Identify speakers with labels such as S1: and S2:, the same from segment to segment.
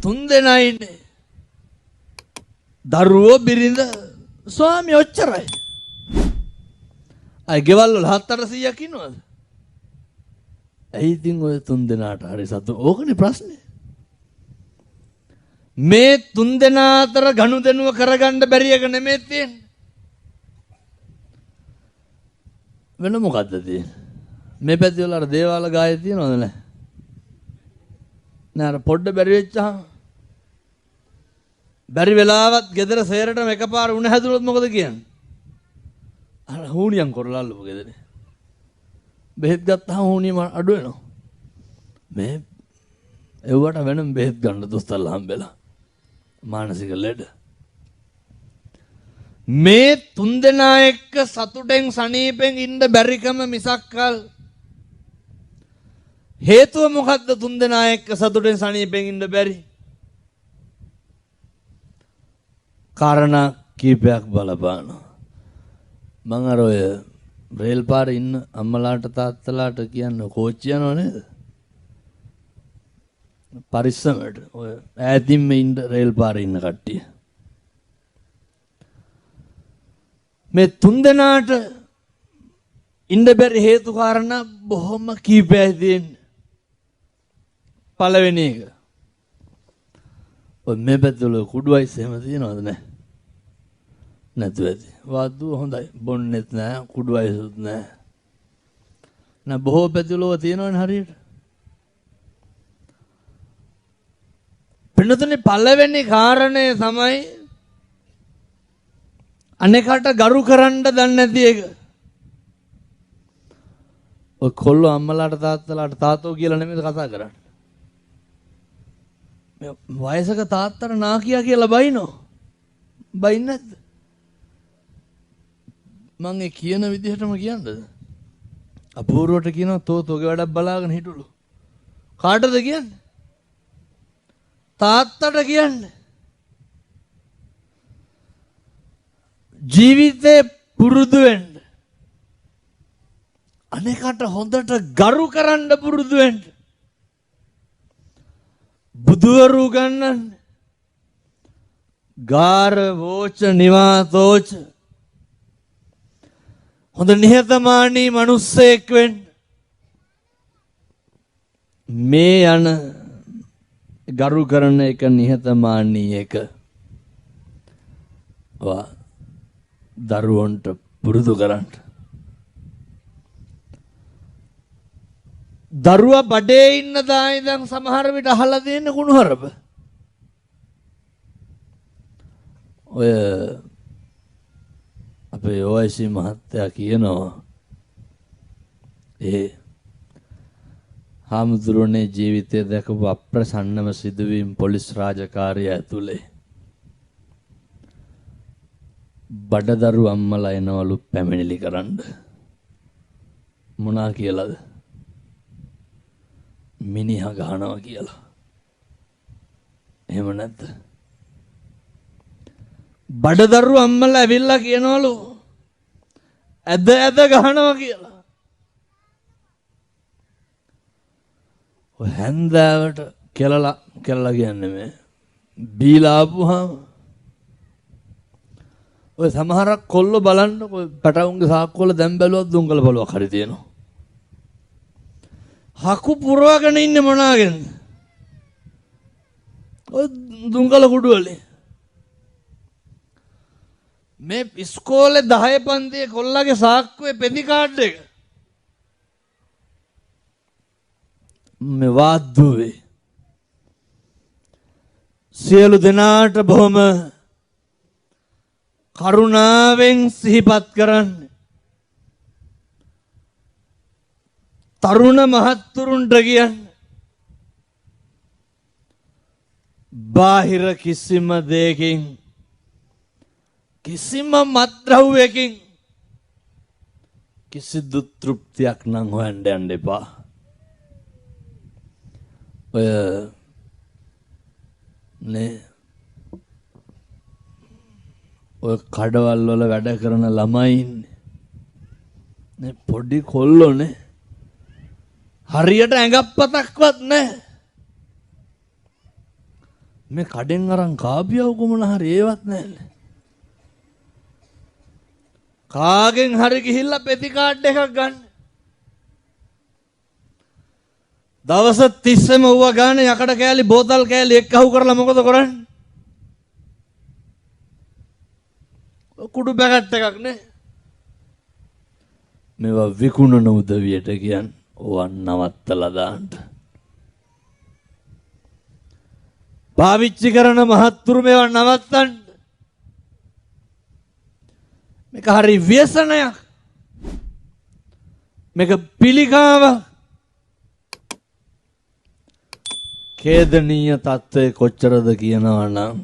S1: තුන් දෙනා ඉන්නේ. දරුවෝ බිරිඳ ස්වාමී ඔච්චරයි. අය ගෙවල් වල 700ක් ඉන්නවද? ඇයි ඉතින් ඔය තුන් දෙනාට හරි සතු ඕකනේ ප්‍රශ්නේ. මේ තුන් දෙනා අතර ගනුදෙනුව කරගන්න බැරි එක නෙමෙයි තියෙන්නේ. වෙන මොකද්ද තියෙන්නේ? මේ පැති වල අර දේවාල ගායේ තියනවද නැහැ? නෑ අර පොඩ්ඩ බැරි වෙච්චාම බැරි වෙලාවත් ගෙදර සේරටම එකපාර උණ හැදුනොත් මොකද කියන්නේ? අර හුණියන් කරලාල්ලපු ගෙදර. බෙහෙත් ගත්තාම හුණියම අඩු වෙනවා. මේ එව්වට වෙනම බෙහෙත් ගන්න දොස්තරලා හම්බෙලා. මානසික ලෙඩ. මේ තුන් දෙනා එක්ක සතුටෙන් සනීපෙන් ඉන්න බැරිකම මිසක්කල් හේතුව මොකද්ද තුන් දෙනා එක්ක සතුටෙන් සනීපෙන් ඉන්න බැරි? කාරණා කීපයක් බලපානවා. මං අර ඔය රේල් පාරේ ඉන්න අම්මලාට තාත්තලාට කියන්න කෝච්චි යනව නේද? පරිස්සමට ඔය ඈතින්ම ඉන්න රේල් පාරේ ඉන්න කට්ටිය. මේ තුන් දෙනාට ඉන්න බැරි හේතු කාරණා බොහොම කීපයක් තියෙනවා. පළවෙනි එක. ඔය මේ පැත්තවල කුඩු අයිස් එහෙම තියෙනවද නැහැ? නැතුව ඇති. වාද්දු හොඳයි. බොන්නෙත් නැහැ, කුඩු අයිසුත් නැහැ. නෑ බොහෝ පැතිවල තියෙනවනේ හරියට. පින්නතුනේ පළවෙනි කාරණේ තමයි අනේකට ගරු කරන්න දන්නේ නැති එක. ඔය කොල්ලෝ අම්මලාට තාත්තලාට තාතෝ කියලා නෙමෙයි කතා කරන්නේ. මේ වයසක තාත්තට නාකියා කියලා බයිනෝ. බයින්නේ නැද්ද? මං ඒ කියන විදිහටම කියන්නද? අපූර්වට කියනවා තෝගේ වැඩක් බලාගෙන හිටුලු. කාටද කියන්නේ? තාත්තට කියන්නේ. ජීවිතේ පුරුදු වෙන්න. අනේකට හොඳට ගරු කරන්න පුරුදු වෙන්න. බුදුවරු ගන්නන්න. ගාර වෝච නිවාතෝච. හොඳ නිහතමානී මිනිස්සෙක් වෙන්න. මේ යන ගරු කරන එක නිහතමානී එක. දරුවන්ට පුරුදු කරන්න. දරුවා බඩේ ඉන්න දා ඉඳන් සමහර විට අහලා දෙන්න කුණුහරුප. ඔය අපේ OIC මහත්තයා කියනවා හාමුදුරනේ ජීවිතය දැකපු අප්‍රසන්නම සිදුවීම් පොලිස් රාජකාරිය ඇතුලේ බඩදරු අම්මලා එනවලු පැමිණිලි කරන්න. මොනා කියලාද? මිනිහා ගහනවා කියලා. එහෙම නැද්ද? බඩදරු අම්මලා ඇවිල්ලා කියනවලු ඇද ගහනවා කියලා. ඔය හැන්දෑවට කෙලලා කියන්නේ මේ බීලා ආපුවාම ඔය සමහරක් කොල්ලෝ බලන්න ඔය පැටවුන්ගේ සාක්කුව වල දැන් බැලුවත් දුංගල බලුවක් හරි තියෙනවා. හකු පුරවගෙන ඉන්නේ මොනාගෙන්ද? ඔය දුංගල කුඩු වලේ. මේ ඉස්කෝලේ 10 පන්තියේ කොල්ලගේ සාක්කුවේ පෙති කාඩ් එක මේ වාද්දුවේ සියලු දෙනාට බොහොම කරුණාවෙන් සිහිපත් කරන්න. තරුණ මහත්තුරුන්ට කියන්න. බාහිර කිසිම දෙයකින් කිසිම මත්ද්‍රව්‍යකින් කිසිදු තෘප්තියක් නම් හොයන්න යන්න එපා. ඔය කඩවල් වල වැඩ කරන ළමයි ඉන්නේ. පොඩි කොල්ලෝනේ. හරියට ඇඟප්පතක්වත් නැහැ. මේ කඩෙන් අරන් කාපියව කොමන හරි ඒවත් නැහැ. කාගෙන් හරි ගිහිල්ලා පෙති කාඩ් එකක් ගන්න. දවස් 30ම ඌව ගන්න යකඩ කෑලි බෝතල් කෑලි එක්කහුව කරලා මොකද කරන්නේ? කුඩු පැකට් එකක් නේ. මේවා විකුණන උදවියට කියන්නේ ඕවන් නවත්තලා දාන්න. පාවිච්චි කරන මහත්තුරු මේවා නවත්තන්න. මේක හරි ව්‍යසනයක්. මේක පිළිකාවක්. ඛේදනීය තත්ත්වය කොච්චරද කියනවා නම්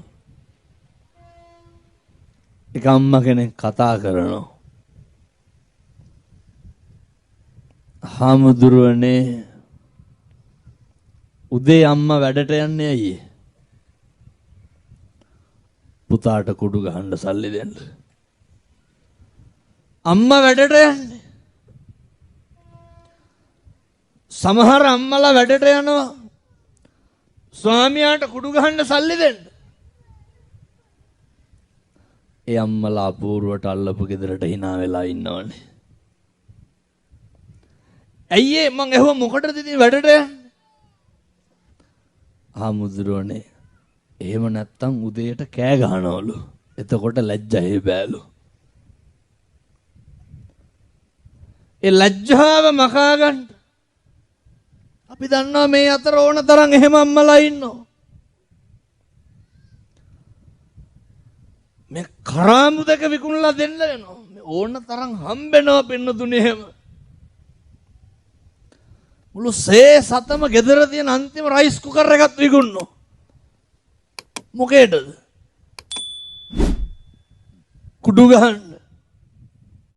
S1: එක අම්මා කෙනෙක් කතා කරනවා. හාමුදුරුවනේ උදේ අම්මා වැඩට යන්නේ ඇයි? පුතාට කුඩු ගහන්න සල්ලි දෙන්න. අම්මා වැඩට යන්නේ. සමහර අම්මලා වැඩට යනවා ස්වාමියාට කුඩු ගහන්න සල්ලි දෙන්න. ඒ අම්මලා අපූර්වට අල්ලපු ගෙදරට hina වෙලා ඉන්නවනේ. ඇයි මං ඇහුව මොකටද ඉතින් වැඩට යන්නේ? හාමුදුරුවනේ එහෙම නැත්තම් උදේට කෑ ගහනවලු. එතකොට ලැජ්ජයි බෑලු. ඒ ලැජ්ජාව මකා ගන්න අපි දන්නවා මේ අතර ඕන තරම් එහෙම අම්මලා ඉන්නවා. මේ කරාමු දෙක විකුණලා දෙන්න වෙනවා. මේ ඕන තරම් හම්බෙනවා පින්නතුනේ එහෙම. මුළු සේ සතම ගෙදර තියෙන අන්තිම රයිස් කුකර් එකත් විකුණනවා. මොකේද? කුඩු ගහන්න.